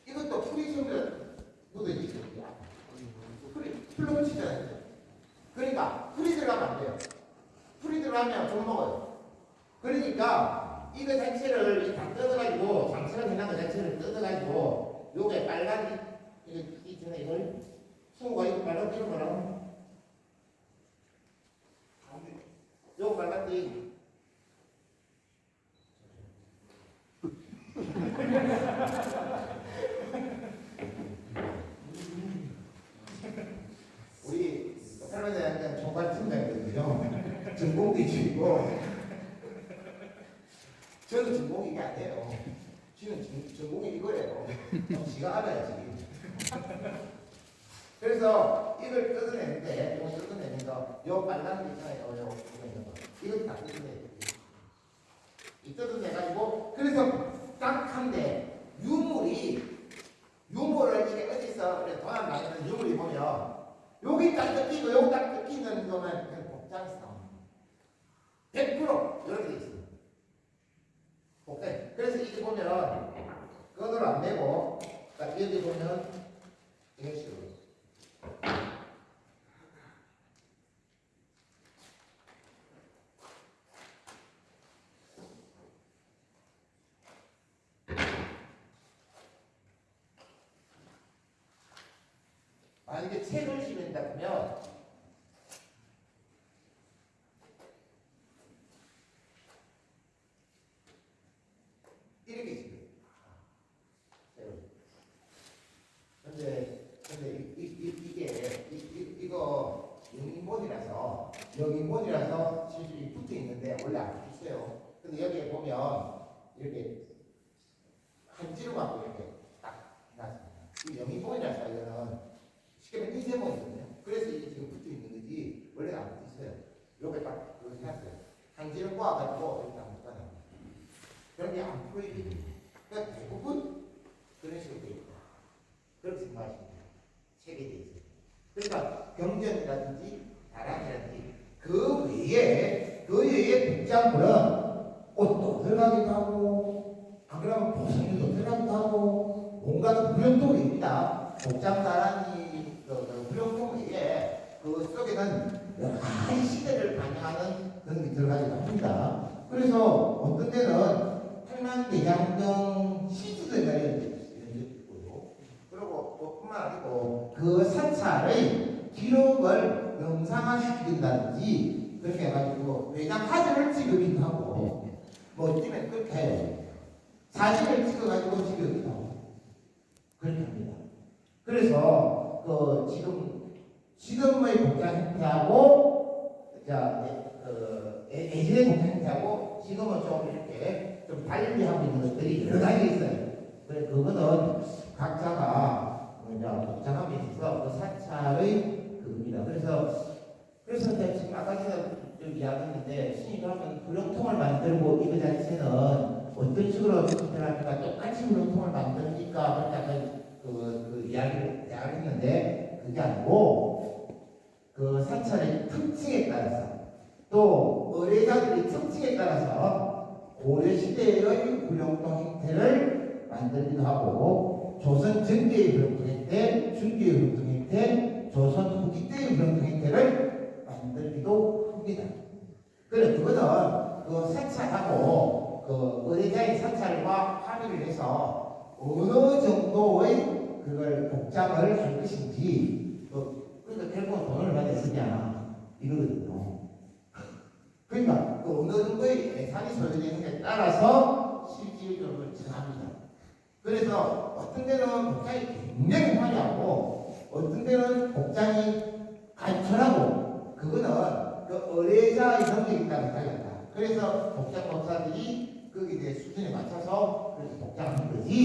이것도 프리즘을 묻어있죠. 풀로 붙이잖아요. 그러니까 풀이 들어가면 안 돼요. 풀이 들어가면 좀 먹어요. 그러니까 이거 자체를 다 뜯어가지고 장처럼 해놓은 거 자체를 뜯어가지고 요게 빨간 이거 있잖아요. 이걸 승우가 이거 빨간 이런 거랑 요거 빨간 띠 우리 설명자한테 총괄팀장이거든요. 전공기지고 저는 전공이 이게 아니에요. 지는 전공이 이거예요. 지가 알아야지. 그래서 이걸 뜯어내는데 이거 뜯어내는 거 빨간 게 있잖아요. 요 이거 다 뜯어내야 돼요. 이 뜯어내가지고 그래서 딱 한데 유물을 이게 어디서 도난 많이는 유물이 보면 여기 딱 뜯기고 여기 딱 뜯기는 거면 그냥 복장에서 나옵니다. 100% 이렇게 돼 있어요. 오케이. 그래서 이게 보면 끈을 안 매고 딱 여기 보면 이런 식으로 만약에 책을 실은다 그러면 이렇게 있습니다. 근데 이거 영인본이라서 실질이 붙어 있는데 원래 안 붙어 있어요. 근데 여기에 보면 이렇게 한지로 갖고 이렇게 딱 해놨습니다. 이 영인본이라서 이거는 쉽게 말하면 인쇄본이거든요. 그래서 이게 지금 붙어 있는 거지 원래 안 붙어 있어요. 이렇게 딱 이렇게 해놨어요. 한지를 꼬아가지고 이렇게 안 붙어요. 그런 게 안 보이거든요. 그러니까 대부분 그런 식으로 되어 있다. 그렇게 생각하시면 돼요. 책에 되어 있어요. 그러니까 경전이라든지 다란이라든지 그 외에 복장물은 옷도 들어가기도 하고 안 그러면 보석류도 들어가기도 하고 온갖 무용통입니다. 복장 다란이 무용통 외에 그 속에는 여러 가지 시대를 반영하는 그런 게 들어가기도 합니다. 그래서 어떤 때는 팔만대장경 시주대가 이런 게 있고요. 그리고 또 뿐만 아니고 그 사찰의 기록을 영상화시킨다든지 그렇게 해가지고 외장 사진을 찍기도 하고 뭐 어쩌면 그렇게 해요. 사진을 찍어가지고 찍기도 하고 그렇게 합니다. 그래서 그 지금의 복장 형태하고 예전의 복장 형태하고 지금은 좀 이렇게 좀 달리하고 있는 것들이 여러 가지 있어요. 그래 그거는 각자가 복장함에 있어서 그 사찰의 그겁니다. 그래서 내가 지금 아까 전에 이야기했는데 스님하면 구령통을 만들고 이거 자체는 어떤 식으로 형태랍니까? 똑같이 구령통을 만듭니까? 그러니까 그 이야기를 했는데 그게 아니고 그 사찰의 특징에 따라서 또 의뢰자들의 특징에 따라서 고려시대의 구령통 형태를 만들기도 하고 조선 전기의 구령통 형태, 중기의 구령통 형태, 조선 후기 때의 구령통 형태를 만들기도 합니다. 그래 그거는 그 사찰하고 그 의뢰자의 사찰과 합의를 해서 어느 정도의 그걸 복장을 할 것인지 그러니까 결국은 돈을 받아 쓰냐 이거거든요. 그러니까 그 어느 정도의 예산이 소요되는에 따라서 실질적으로 정합니다. 그래서 어떤 데는 복장이 굉장히 화려하고 어떤 데는 복장이 간편하고 그거는 그 의뢰자의 능력에 따라 달렸다. 그래서 복장 법사들이 거기에 대해 수준에 맞춰서 그래서 복장하는 거지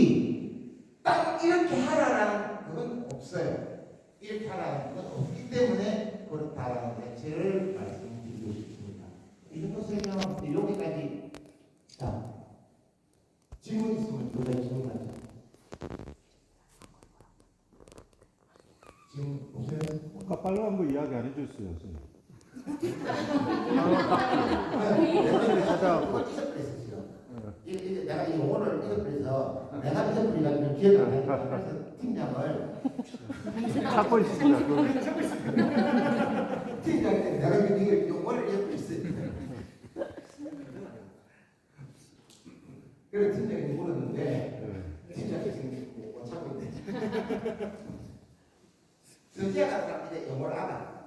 딱 이렇게 하라라는 그건 없어요. 이렇게 하라는 건 없기 때문에 그렇다라는 자체를 말씀드리고 싶습니다. 이 정도 설명 여기까지. 자, 질문 있으면 누가 질문하죠? 지금 보세요. 아까 빨간 거 이야기 안 해줬어요, 선생님. 내가 이 용어를 잊어버려서 있어서 내가 잊어버리가 좀 기억을 안 해요. 그래서 팀장을 찾고 있습니다. 팀장한테 내가 이걸 용어를 잊어버렸어요. 그래서 팀장이 물었는데 팀장이 지금 못 찾고 있네. 서지아 같은 사람 이제 영어를 알아.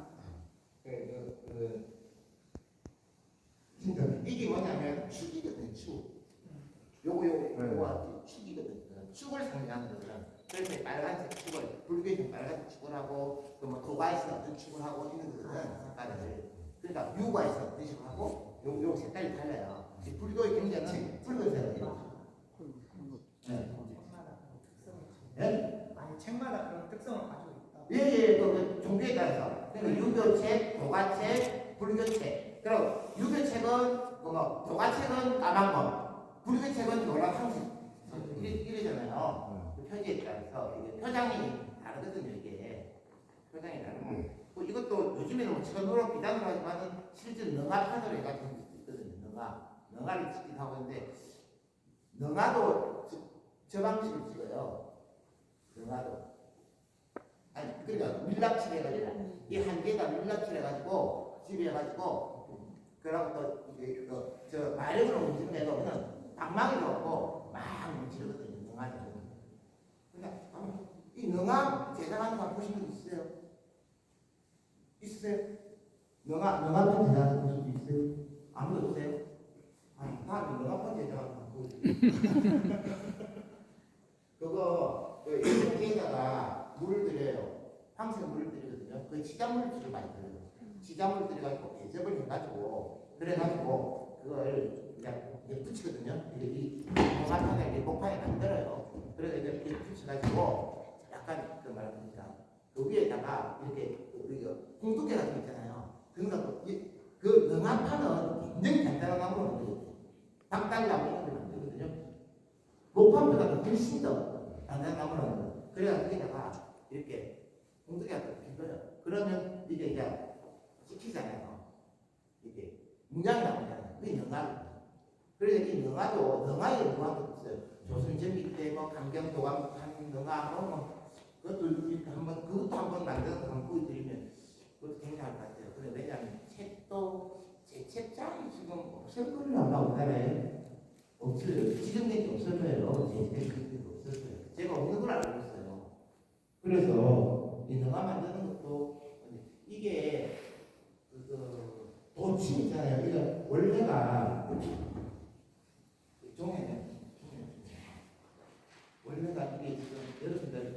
진짜 이게 뭐냐면 축이거든, 축. 요거 축이거든. 축을 상징하는 거거든. 그래서 빨간색 축을, 불교에서 빨간색 축을 하고, 또 뭐 도가에서 어떤 축을 하고 있는 거거든, 색깔을. 그러니까 유가 있어 어떤 식으로 하고, 요 색깔이 달라요. 불교의 경제는 붉은색이에요. 네? 아니 책마다 그런 특성을 가지고 있다. 예, 그 종교에 따라서. 그러니까 유교책, 도가책, 불교책. 그럼 유교책은 도가책은 까만 거, 불교책은 노란 황색. 이러잖아요. 그 표지에 따라서 이게 표장이 다르거든요. 이게 표장이 다르고. 이것도 요즘에는 뭐 천으로 비단으로 하지만은 실제 능화판으로 해가지고 있거든요. 능화를 찍기도 하고 있는데 능화도 저 방식으로 찍어요. 능화도. 아니 그러니까 밀랍칠 해가지고 이 한 개가 밀랍칠 해가지고 집에 해가지고 그러고 또 이게 저 마력으로 움직이면 그냥 방망이로 갖고 막 움직이거든요. 능화를. 그러니까 이 능화 제작하는 거 보신 분 있으세요? 있으세요? 능화판 제작하는 거 보신 분 있어요? 아무도 없어요? 아니 다음에 능화판 제작하는 거 보여드릴게요. 그거 일종에다가 물을 들여요. 황색 물을 들이거든요. 그 치자물들을 많이 들여요. 치자물 들여가지고 배접을 해가지고 그래가지고 그걸 그냥 이렇게 붙이거든요. 이 공간판에 이렇게 목판에 만들어요. 그래서 이렇게 붙여가지고 약간 그 말입니다. 그 위에다가 이렇게 우리가 홍두깨 같은 거 있잖아요. 그러니까 그 능화판은 굉장히 간단한 나무로 만들거든요. 닭다리나무 이런 걸 만들거든요. 목판보다 훨씬 더 단단한 나무로 만들어요. 그래서 여기다가 이렇게 홍두깨 같은 거 빌려요. 그러면 이게 이제 찍히잖아요. 이게 문양이 나오잖아요. 그게 능화입니다. 그래서 이 능화도 능화에 능화도 있어요. 조선전기 때 뭐 강경도감한 능화 뭐 그것도 이렇게 그것도 한번 만들어서 한번 보여드리면 그것도 굉장할 것 같아요. 근데 왜냐하면 책도 제 책장이 지금 없을 거예요. 아마 우리나라에 없어요. 지정된 게 없을 거예요. 제 책이 없을 거예요. 제가 없는 걸 알고 있어요. 그래서 이 능화 만드는 것도 이게 도침 있잖아요. 이거 원래가 종에는 원래가 이게 지금 여러분들